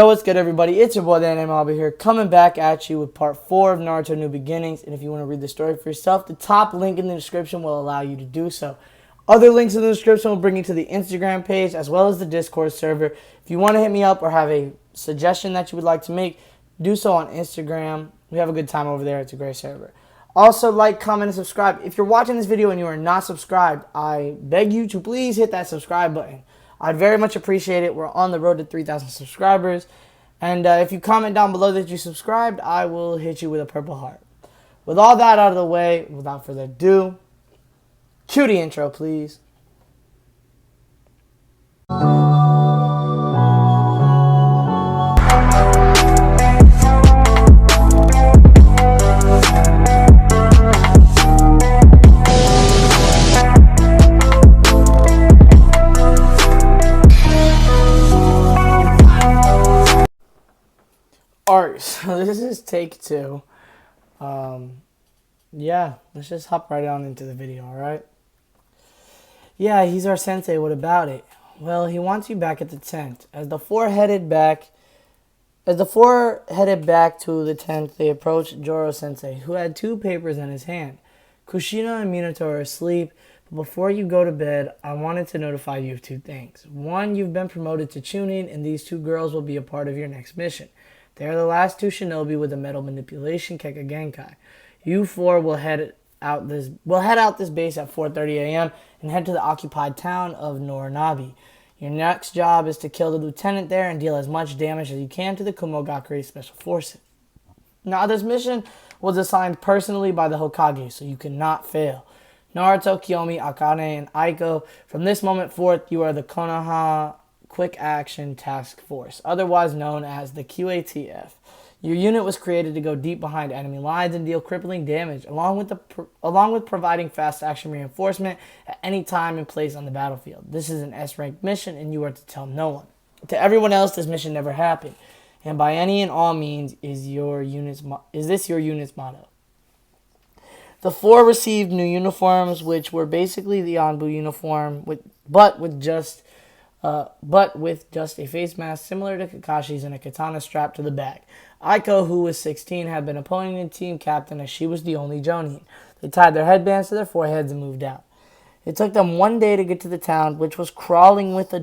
Yo, what's good, everybody? It's your boy, the Anime Hobby here, coming back at you with part 4 of Naruto New Beginnings. And if you want to read the story for yourself, the top link in the description will allow you to do so. Other links in the description will bring you to the Instagram page as well as the Discord server. If you want to hit me up or have a suggestion that you would like to make, do so on Instagram. We have a good time over there. It's a great server. Also, like, comment, and subscribe. If you're watching this video and you are not subscribed, I beg you to please hit that subscribe button. I'd very much appreciate it. We're on the road to 3,000 subscribers. And if you comment down below that you subscribed, I will hit you with a purple heart. With all that out of the way, without further ado, cue the intro, please. Alright, so this is take 2. Yeah, let's just hop right on into the video, alright? Yeah, he's our sensei, what about it? Well, he wants you back at the tent. As the four headed back to the tent, they approached Joro Sensei, who had 2 papers in his hand. Kushina and Minato are asleep, but before you go to bed, I wanted to notify you of 2 things. 1, you've been promoted to Chunin, and these 2 girls will be a part of your next mission. They are the last 2 shinobi with the metal manipulation Keka Genkai. You 4 will head out this base at 4:30 a.m. and head to the occupied town of Norinabi. Your next job is to kill the lieutenant there and deal as much damage as you can to the Kumogakure Special Forces. Now, this mission was assigned personally by the Hokage, so you cannot fail. Naruto, Kiyomi, Akane, and Aiko, from this moment forth, you are the Konoha Quick Action Task Force, otherwise known as the QATF. Your unit was created to go deep behind enemy lines and deal crippling damage, along with providing fast action reinforcement at any time and place on the battlefield. This is an S-rank mission, and you are to tell no one. To everyone else, this mission never happened, and by any and all means is this your unit's motto. The 4 received new uniforms, which were basically the Anbu uniform, but with just a face mask similar to Kakashi's and a katana strapped to the back. Aiko, who was 16, had been appointed team captain as she was the only Jonin. They tied their headbands to their foreheads and moved out. It took them 1 day to get to the town, which was crawling with a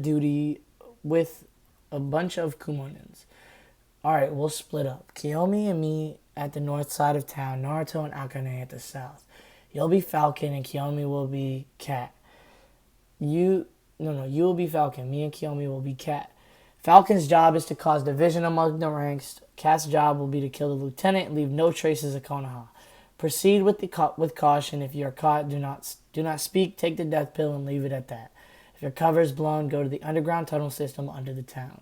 bunch of Kumonins. Alright, we'll split up. Kiyomi and me at the north side of town, Naruto and Akane at the south. You'll be Falcon and Kiyomi will be Cat. You will be Falcon. Me and Kiyomi will be Cat. Falcon's job is to cause division among the ranks. Cat's job will be to kill the lieutenant and leave no traces of Konoha. Proceed with caution. If you are caught, do not speak, take the death pill, and leave it at that. If your cover is blown, go to the underground tunnel system under the town.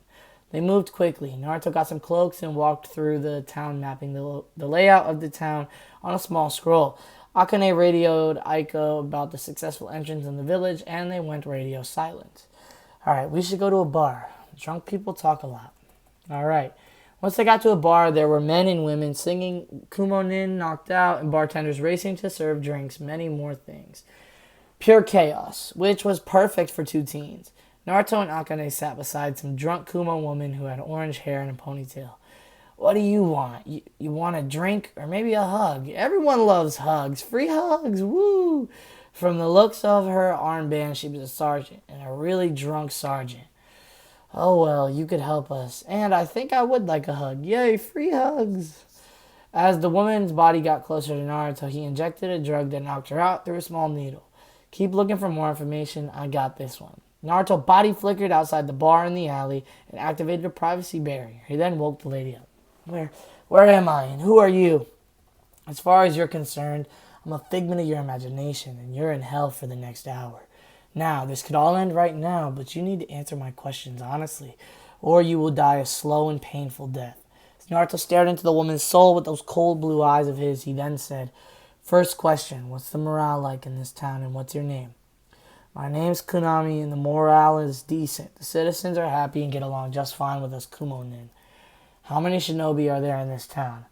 They moved quickly. Naruto got some cloaks and walked through the town, mapping the layout of the town on a small scroll. Akane radioed Aiko about the successful entrance in the village, and they went radio silent. Alright, we should go to a bar. Drunk people talk a lot. Alright. Once they got to a bar, there were men and women singing, Kumonin knocked out, and bartenders racing to serve drinks, many more things. Pure chaos, which was perfect for 2 teens. Naruto and Akane sat beside some drunk Kumo woman who had orange hair and a ponytail. What do you want? You want a drink or maybe a hug? Everyone loves hugs. Free hugs, woo! From the looks of her armband, she was a sergeant, and a really drunk sergeant. Oh well, you could help us, and I think I would like a hug. Yay, free hugs! As the woman's body got closer to Naruto, he injected a drug that knocked her out through a small needle. Keep looking for more information. I got this one. Naruto body flickered outside the bar in the alley and activated a privacy barrier. He then woke the lady up. Where am I, and who are you? As far as you're concerned, I'm a figment of your imagination, and you're in hell for the next hour. Now, this could all end right now, but you need to answer my questions honestly, or you will die a slow and painful death. As Naruto stared into the woman's soul with those cold blue eyes of his, he then said, First question, what's the morale like in this town, and what's your name? My name's Kunami, and the morale is decent. The citizens are happy and get along just fine with us Kumonin. How many shinobi are there in this town?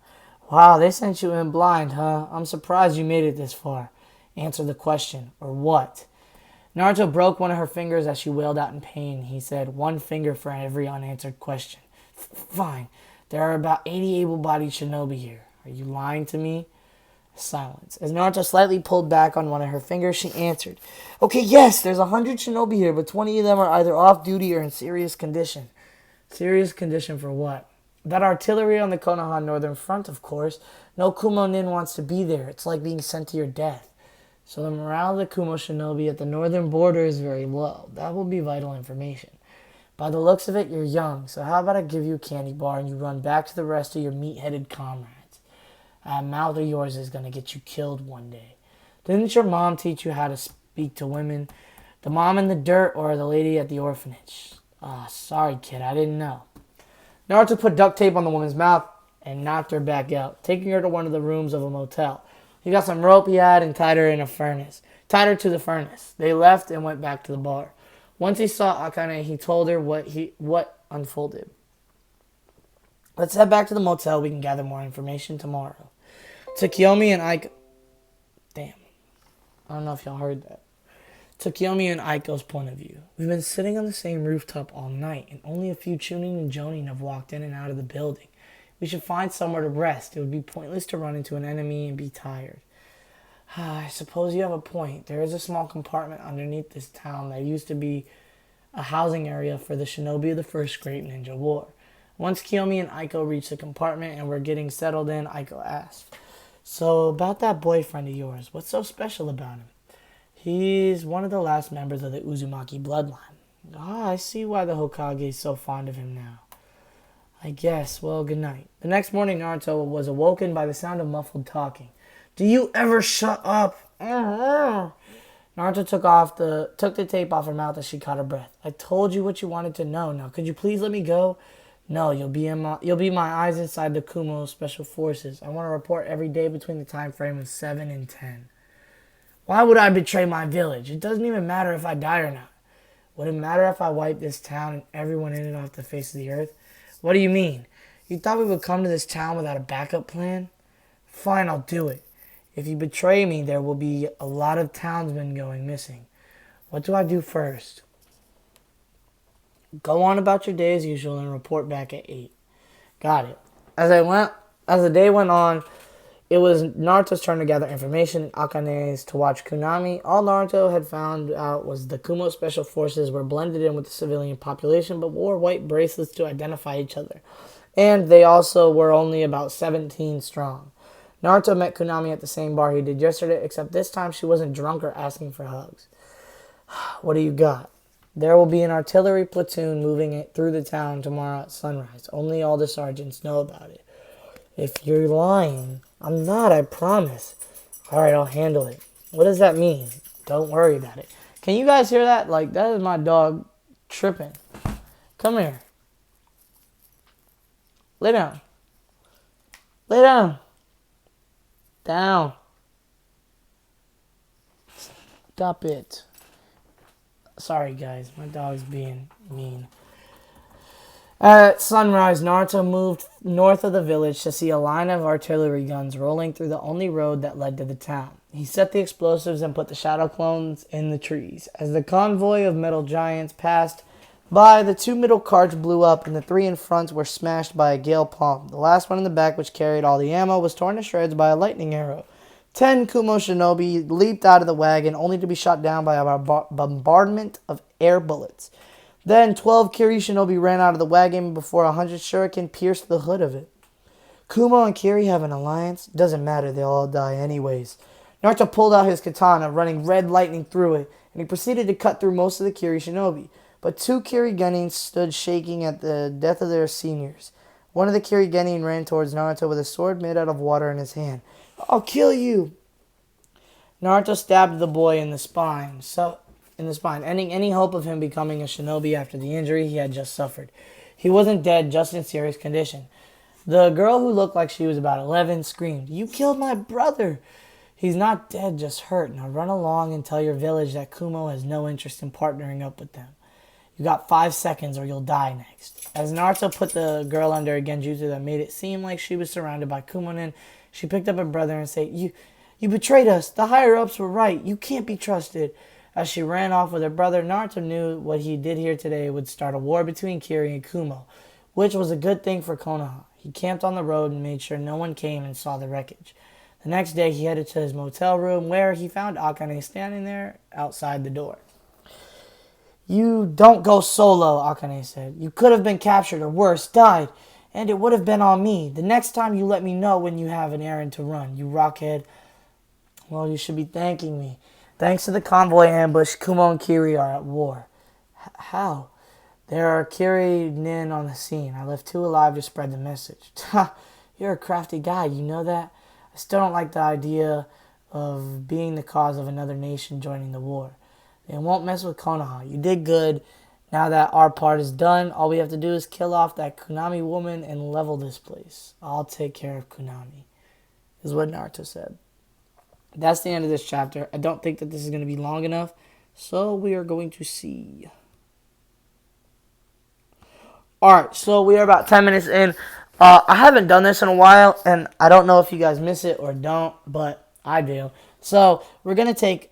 Wow, they sent you in blind, huh? I'm surprised you made it this far. Answer the question, or what? Naruto broke one of her fingers as she wailed out in pain. He said, 1 finger for every unanswered question. Fine. There are about 80 able-bodied shinobi here. Are you lying to me? Silence. As Naruto slightly pulled back on one of her fingers, she answered, Okay, yes, there's 100 shinobi here, but 20 of them are either off duty or in serious condition. Serious condition for what? That artillery on the Konoha northern front, of course. No Kumo nin wants to be there. It's like being sent to your death. So the morale of the Kumo shinobi at the northern border is very low. That will be vital information. By the looks of it, you're young, so how about I give you a candy bar and you run back to the rest of your meat-headed comrades? That mouth of yours is going to get you killed one day. Didn't your mom teach you how to speak to women? The mom in the dirt or the lady at the orphanage? Sorry, kid, I didn't know. Naruto put duct tape on the woman's mouth and knocked her back out, taking her to one of the rooms of a motel. He got some rope he had and tied her to the furnace. They left and went back to the bar. Once he saw Akane, he told her what unfolded. Let's head back to the motel. We can gather more information tomorrow. To Kiyomi and Aiko... Damn. I don't know if y'all heard that. To Kiyomi and Aiko's point of view. We've been sitting on the same rooftop all night, and only a few Chunin and Jonin have walked in and out of the building. We should find somewhere to rest. It would be pointless to run into an enemy and be tired. I suppose you have a point. There is a small compartment underneath this town that used to be a housing area for the shinobi of the First Great Ninja War. Once Kiyomi and Aiko reached the compartment and were getting settled in, Aiko asked, So, about that boyfriend of yours, what's so special about him? He's one of the last members of the Uzumaki bloodline. I see why the Hokage is so fond of him now. I guess. Well, good night. The next morning, Naruto was awoken by the sound of muffled talking. Do you ever shut up? Naruto took the tape off her mouth as she caught her breath. I told you what you wanted to know. Now, could you please let me go? No, you'll be my eyes inside the Kumo Special Forces. I want to report every day between the time frame of 7 and 10. Why would I betray my village? It doesn't even matter if I die or not. Would it matter if I wipe this town and everyone in it off the face of the earth? What do you mean? You thought we would come to this town without a backup plan? Fine, I'll do it. If you betray me, there will be a lot of townsmen going missing. What do I do first? Go on about your day as usual and report back at 8. Got it. As the day went on, it was Naruto's turn to gather information and Akane's to watch Kunami. All Naruto had found out was the Kumo Special Forces were blended in with the civilian population but wore white bracelets to identify each other. And they also were only about 17 strong. Naruto met Kunami at the same bar he did yesterday, except this time she wasn't drunk or asking for hugs. What do you got? There will be an artillery platoon moving through the town tomorrow at sunrise. Only all the sergeants know about it. If you're lying, I'm not, I promise. Alright, I'll handle it. What does that mean? Don't worry about it. Can you guys hear that? Like, that is my dog tripping. Come here. Lay down. Lay down. Down. Stop it. Sorry, guys. My dog's being mean. At sunrise, Naruto moved north of the village to see a line of artillery guns rolling through the only road that led to the town. He set the explosives and put the shadow clones in the trees. As the convoy of metal giants passed by, the 2 middle carts blew up and the 3 in front were smashed by a gale palm. The last one in the back, which carried all the ammo, was torn to shreds by a lightning arrow. 10 Kumo shinobi leaped out of the wagon, only to be shot down by a bombardment of air bullets. Then 12 Kiri shinobi ran out of the wagon before 100 shuriken pierced the hood of it. Kumo and Kiri have an alliance? Doesn't matter, they'll all die anyways. Naruto pulled out his katana, running red lightning through it, and he proceeded to cut through most of the Kiri shinobi. But 2 Kiri genin stood shaking at the death of their seniors. One of the Kiri genin ran towards Naruto with a sword made out of water in his hand. I'll kill you! Naruto stabbed the boy in the spine, ending any hope of him becoming a shinobi after the injury he had just suffered. He wasn't dead, just in serious condition. The girl, who looked like she was about 11, screamed, You killed my brother! He's not dead, just hurt. Now run along and tell your village that Kumo has no interest in partnering up with them. You got 5 seconds or you'll die next. As Naruto put the girl under a genjutsu that made it seem like she was surrounded by Kumonin, she picked up her brother and said, You betrayed us. The higher-ups were right. You can't be trusted. As she ran off with her brother, Naruto knew what he did here today would start a war between Kiri and Kumo. which was a good thing for Konoha. He camped on the road and made sure no one came and saw the wreckage. The next day, he headed to his motel room where he found Akane standing there outside the door. "You don't go solo," Akane said. "You could have been captured or worse, died. And it would have been on me. The next time you let me know when you have an errand to run, you rockhead." "Well, you should be thanking me. Thanks to the convoy ambush, Kumo and Kiri are at war." "How?" "There are Kiri Nin on the scene. I left 2 alive to spread the message." "Ha! You're a crafty guy, you know that? I still don't like the idea of being the cause of another nation joining the war. They won't mess with Konoha. You did good. Now that our part is done, all we have to do is kill off that Kunami woman and level this place. I'll take care of Kunami," is what Naruto said. That's the end of this chapter. I don't think that this is going to be long enough, so we are going to see. Alright, so we are about 10 minutes in. I haven't done this in a while, and I don't know if you guys miss it or don't, but I do. So we're going to take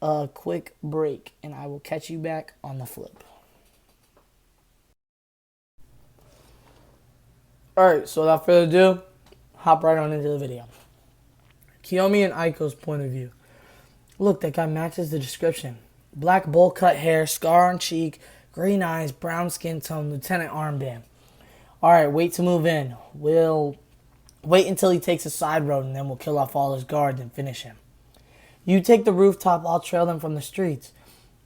a quick break, and I will catch you back on the flip. Alright, so without further ado, hop right on into the video. Kiyomi and Aiko's point of view. "Look, that guy matches the description. Black bowl cut hair, scar on cheek, green eyes, brown skin tone, lieutenant armband. Alright, wait to move in. We'll wait until he takes a side road and then we'll kill off all his guards and finish him. You take the rooftop, I'll trail them from the streets."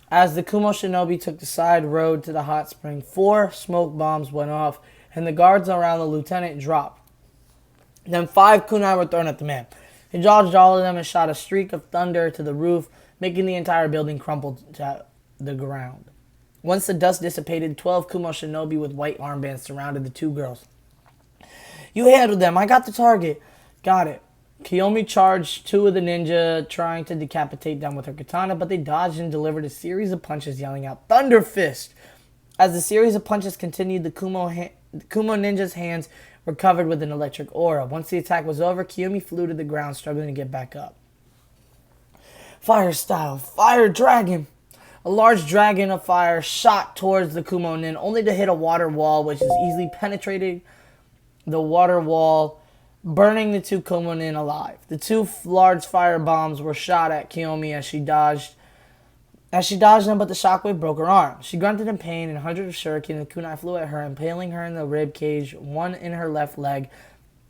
As the Kumo shinobi took the side road to the hot spring, 4 smoke bombs went off and the guards around the lieutenant dropped. Then 5 kunai were thrown at the man. He dodged all of them and shot a streak of thunder to the roof, making the entire building crumple to the ground. Once the dust dissipated, 12 Kumo shinobi with white armbands surrounded the 2 girls. "You handled them. I got the target." "Got it." Kiyomi charged 2 of the ninja, trying to decapitate them with her katana, but they dodged and delivered a series of punches, yelling out, "Thunder Fist!" As the series of punches continued, the Kumo ninja's hands were covered with an electric aura. Once the attack was over, Kiyomi flew to the ground, struggling to get back up. "Fire style, fire dragon!" A large dragon of fire shot towards the Kumo nin, only to hit a water wall, which is easily penetrating the water wall, burning the 2 Kumo nin alive. The 2 large fire bombs were shot at Kiyomi as she dodged them, but the shockwave broke her arm. She grunted in pain, and hundreds of shuriken and kunai flew at her, impaling her in the rib cage, one in her left leg,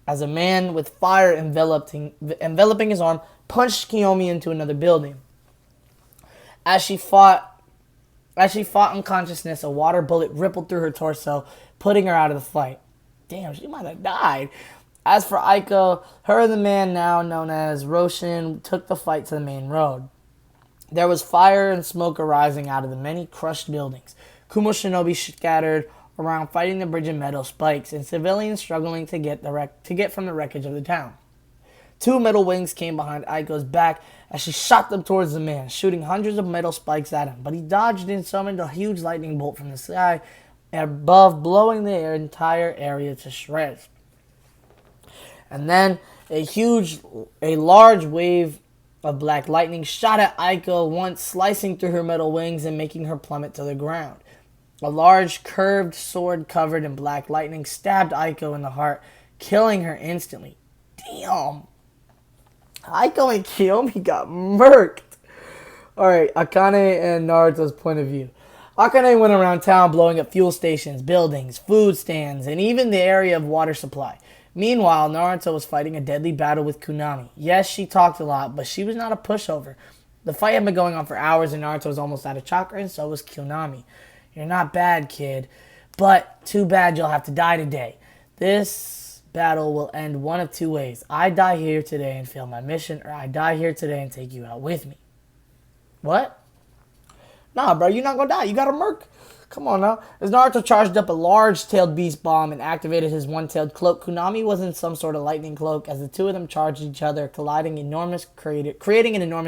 as a man with fire enveloping his arm punched Kiyomi into another building. As she fought unconsciousness, a water bullet rippled through her torso, putting her out of the fight. Damn, she might have died. As for Aiko, her and the man now known as Roshin took the fight to the main road. There was fire and smoke arising out of the many crushed buildings. Kumo shinobi scattered around fighting the bridge of metal spikes, and civilians struggling to get from the wreckage of the town. 2 metal wings came behind Aiko's back as she shot them towards the man, shooting hundreds of metal spikes at him, but he dodged and summoned a huge lightning bolt from the sky above, blowing the entire area to shreds. And then a large wave of black lightning shot at Aiko, once slicing through her metal wings and making her plummet to the ground. A large curved sword covered in black lightning stabbed Aiko in the heart, killing her instantly. Damn. Aiko and Kiyomi got murked. Alright, Akane and Naruto's point of view. Akane went around town blowing up fuel stations, buildings, food stands, and even the area of water supply. Meanwhile, Naruto was fighting a deadly battle with Kunami. Yes, she talked a lot, but she was not a pushover. The fight had been going on for hours, and Naruto was almost out of chakra, and so was Kunami. "You're not bad, kid, but too bad you'll have to die today. This battle will end one of 2 ways. I die here today and fail my mission, or I die here today and take you out with me." What? Nah, bro, you're not gonna die. You got a merc. Come on now. As Naruto charged up a large-tailed beast bomb and activated his one-tailed cloak, Kunami was in some sort of lightning cloak as the 2 of them charged each other, creating an enormous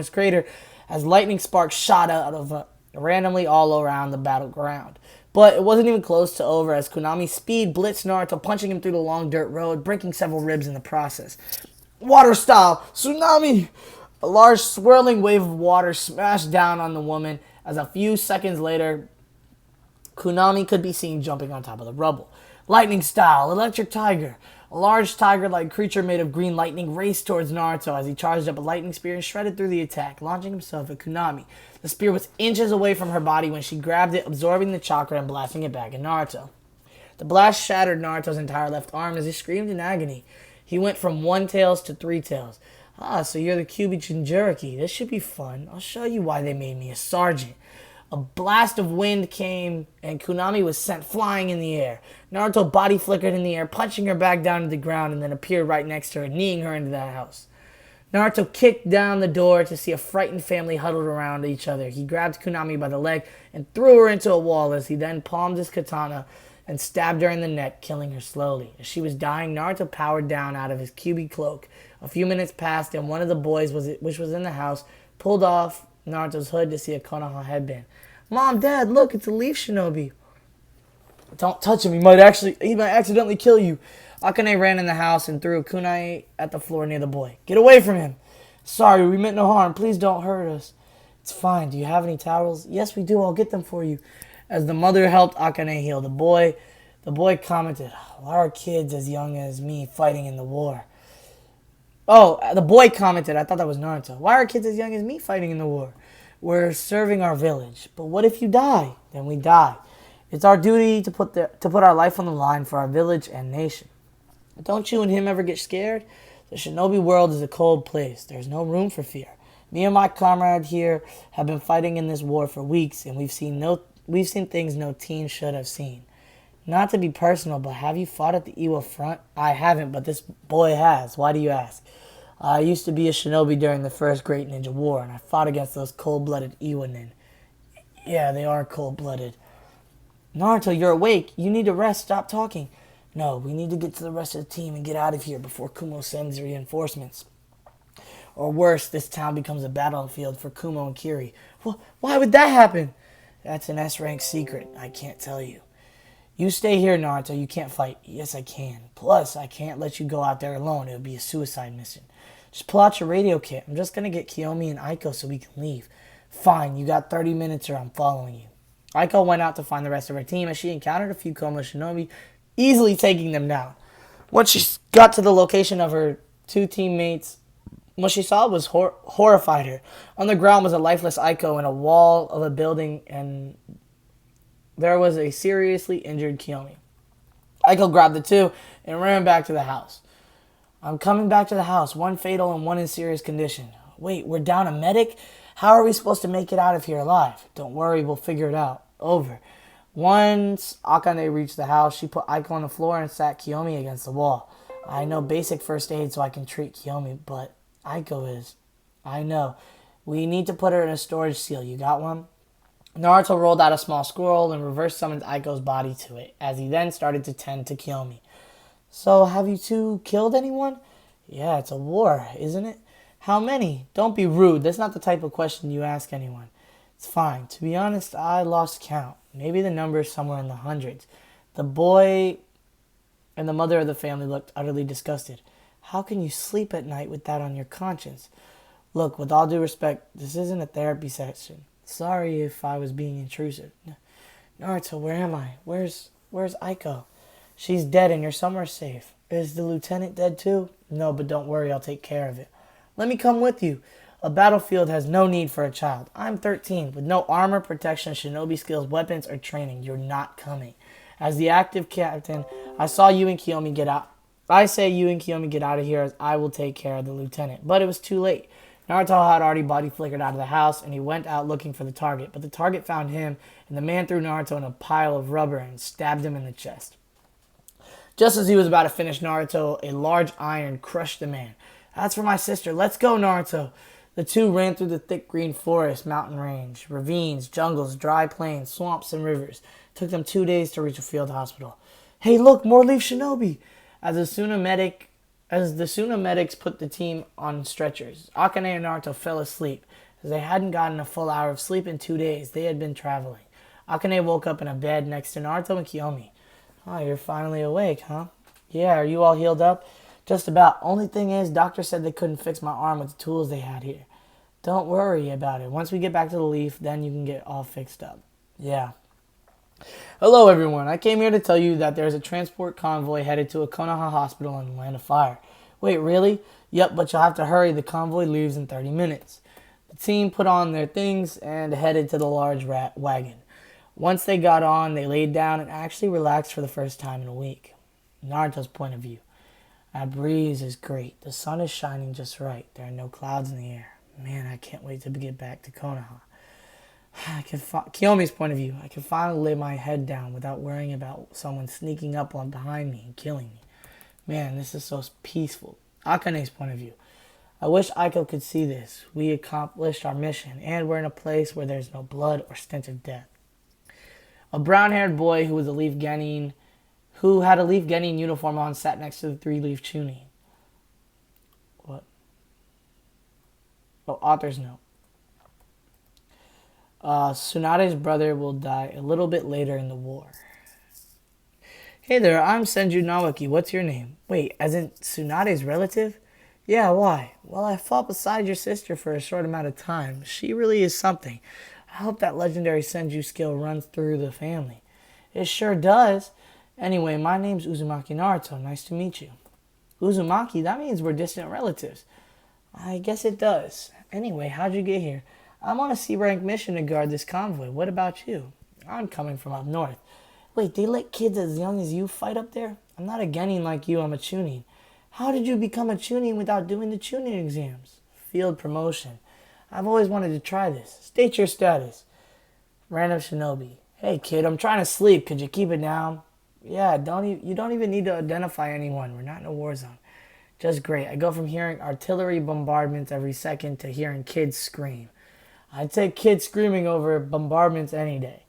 crater as lightning sparks shot out of randomly all around the battleground. But it wasn't even close to over as Kunami's speed blitzed Naruto, punching him through the long dirt road, breaking several ribs in the process. Water style! Tsunami! A large swirling wave of water smashed down on the woman as a few seconds later, Kunami could be seen jumping on top of the rubble. Lightning style, electric tiger. A large tiger-like creature made of green lightning raced towards Naruto as he charged up a lightning spear and shredded through the attack, launching himself at Konami. The spear was inches away from her body when she grabbed it, absorbing the chakra and blasting it back at Naruto. The blast shattered Naruto's entire left arm as he screamed in agony. He went from one tails to three tails. Ah, so you're the Kyuubi Jinchuriki. This should be fun. I'll show you why they made me a sergeant. A blast of wind came, and Konami was sent flying in the air. Naruto body flickered in the air, punching her back down to the ground, and then appeared right next to her, kneeing her into the house. Naruto kicked down the door to see a frightened family huddled around each other. He grabbed Konami by the leg and threw her into a wall as he then palmed his katana and stabbed her in the neck, killing her slowly. As she was dying, Naruto powered down out of his Kyuubi cloak. A few minutes passed, and one of the boys, which was in the house, pulled off Naruto's hood to see a Konoha headband. Mom, Dad, look, it's a leaf shinobi. Don't touch him, he might accidentally kill you. Akane ran in the house and threw a kunai at the floor near the boy. Get away from him. Sorry, we meant no harm. Please don't hurt us. It's fine. Do you have any towels? Yes, we do. I'll get them for you. As the mother helped Akane heal the boy commented, why are kids as young as me fighting in the war? Oh, the boy commented, I thought that was Naruto. Why are kids as young as me fighting in the war? We're serving our village. But what if you die? Then we die. It's our duty to put our life on the line for our village and nation. Don't you and him ever get scared? The shinobi world is a cold place. There's no room for fear. Me and my comrade here have been fighting in this war for weeks, and we've seen things no teen should have seen. Not to be personal, but have you fought at the Iwa front? I haven't, but this boy has. Why do you ask? I used to be a shinobi during the first Great Ninja War, and I fought against those cold-blooded Iwanin. Yeah, they are cold-blooded. Naruto, you're awake. You need to rest. Stop talking. No, we need to get to the rest of the team and get out of here before Kumo sends reinforcements. Or worse, this town becomes a battlefield for Kumo and Kiri. Well, why would that happen? That's an S-rank secret. I can't tell you. You stay here, Naruto. You can't fight. Yes, I can. Plus, I can't let you go out there alone. It would be a suicide mission. Just pull out your radio kit. I'm just going to get Kiyomi and Aiko so we can leave. Fine, you got 30 minutes or I'm following you. Aiko went out to find the rest of her team as she encountered a few Komo shinobi, easily taking them down. Once she got to the location of her two teammates, what she saw was horrified her. On the ground was a lifeless Aiko in a wall of a building, and there was a seriously injured Kiyomi. Aiko grabbed the two and ran back to the house. I'm coming back to the house, one fatal and one in serious condition. Wait, we're down a medic? How are we supposed to make it out of here alive? Don't worry, we'll figure it out. Over. Once Akane reached the house, she put Aiko on the floor and sat Kiyomi against the wall. I know basic first aid so I can treat Kiyomi, but Aiko is. I know. We need to put her in a storage seal. You got one? Naruto rolled out a small scroll and reverse summoned Aiko's body to it, as he then started to tend to Kiyomi. So, have you two killed anyone? Yeah, it's a war, isn't it? How many? Don't be rude. That's not the type of question you ask anyone. It's fine. To be honest, I lost count. Maybe the number is somewhere in the hundreds. The boy and the mother of the family looked utterly disgusted. How can you sleep at night with that on your conscience? Look, with all due respect, this isn't a therapy session. Sorry if I was being intrusive. Naruto, where am I? Where's Aiko? She's dead and you're somewhere safe. Is the lieutenant dead too? No, but don't worry, I'll take care of it. Let me come with you. A battlefield has no need for a child. I'm 13, with no armor, protection, shinobi skills, weapons, or training. You're not coming. As the active captain, I say you and Kiyomi get out of here as I will take care of the lieutenant. But it was too late. Naruto had already body flickered out of the house, and he went out looking for the target. But the target found him, and the man threw Naruto in a pile of rubber and stabbed him in the chest. Just as he was about to finish Naruto, a large iron crushed the man. That's for my sister. Let's go, Naruto. The two ran through the thick green forest, mountain range, ravines, jungles, dry plains, swamps, and rivers. It took them 2 days to reach a field hospital. Hey, look, more leaf shinobi! As the Suna medics put the team on stretchers, Akane and Naruto fell asleep. As they hadn't gotten a full hour of sleep in 2 days, they had been traveling. Akane woke up in a bed next to Naruto and Kiyomi. Oh, you're finally awake, huh? Yeah, are you all healed up? Just about. Only thing is, doctor said they couldn't fix my arm with the tools they had here. Don't worry about it. Once we get back to the leaf, then you can get all fixed up. Yeah. Hello, everyone. I came here to tell you that there's a transport convoy headed to a Konoha hospital in the Land of Fire. Wait, really? Yep, but you'll have to hurry. The convoy leaves in 30 minutes. The team put on their things and headed to the large rat wagon. Once they got on, they laid down and actually relaxed for the first time in a week. Naruto's point of view. That breeze is great. The sun is shining just right. There are no clouds in the air. Man, I can't wait to get back to Konoha. Kiyomi's point of view. I can finally lay my head down without worrying about someone sneaking up on behind me and killing me. Man, this is so peaceful. Akane's point of view. I wish Aiko could see this. We accomplished our mission, and we're in a place where there's no blood or stench of death. A brown-haired boy who had a leaf Genin uniform on sat next to the three-leaf Chunin. What? Oh, author's note. Tsunade's brother will die a little bit later in the war. Hey there, I'm Senju Nawaki. What's your name? Wait, as in Tsunade's relative? Yeah, why? Well, I fought beside your sister for a short amount of time. She really is something. I hope that legendary Senju skill runs through the family. It sure does. Anyway, my name's Uzumaki Naruto. Nice to meet you. Uzumaki? That means we're distant relatives. I guess it does. Anyway, how'd you get here? I'm on a C-rank mission to guard this convoy. What about you? I'm coming from up north. Wait, they let kids as young as you fight up there? I'm not a Genin like you, I'm a Chunin. How did you become a Chunin without doing the Chunin exams? Field promotion. I've always wanted to try this. State your status. Random Shinobi. Hey kid, I'm trying to sleep. Could you keep it down? Yeah, you don't even need to identify anyone. We're not in a war zone. Just great. I go from hearing artillery bombardments every second to hearing kids scream. I'd take kids screaming over bombardments any day.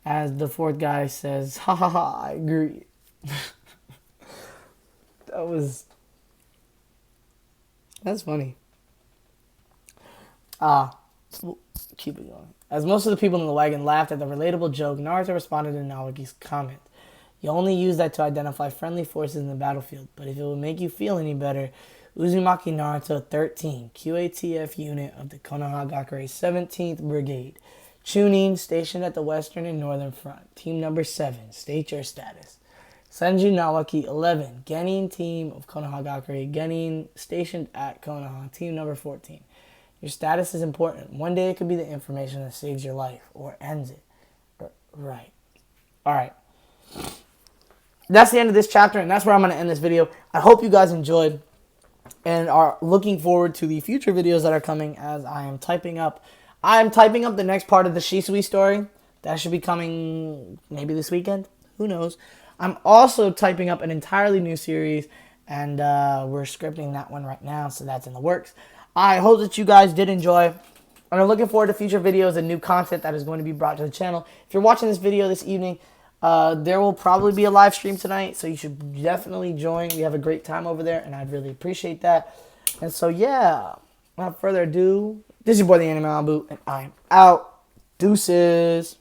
As the fourth guy says, ha ha ha, I agree. That's funny. We'll keep it going. As most of the people in the wagon laughed at the relatable joke, Naruto responded to Naoki's comment. You only use that to identify friendly forces in the battlefield, but if it would make you feel any better, Uzumaki Naruto 13, QATF unit of the Konohagakure 17th Brigade. Chunin, stationed at the western and northern front. Team number 7, state your status. Senju Nawaki 11, Genin team of Konohagakure. Genin, stationed at Konoha. Team number 14. Your status is important. One day it could be the information that saves your life or ends it. Right. Alright. That's the end of this chapter, and that's where I'm going to end this video. I hope you guys enjoyed and are looking forward to the future videos that are coming as I'm typing up the next part of the Shisui story. That should be coming maybe this weekend. Who knows? I'm also typing up an entirely new series, and we're scripting that one right now, so that's in the works. I hope that you guys did enjoy, and I'm looking forward to future videos and new content that is going to be brought to the channel. If you're watching this video this evening, there will probably be a live stream tonight, so you should definitely join. We have a great time over there, and I'd really appreciate that. And so, yeah, without further ado, this is your boy, the Anime Boot, and I'm out. Deuces.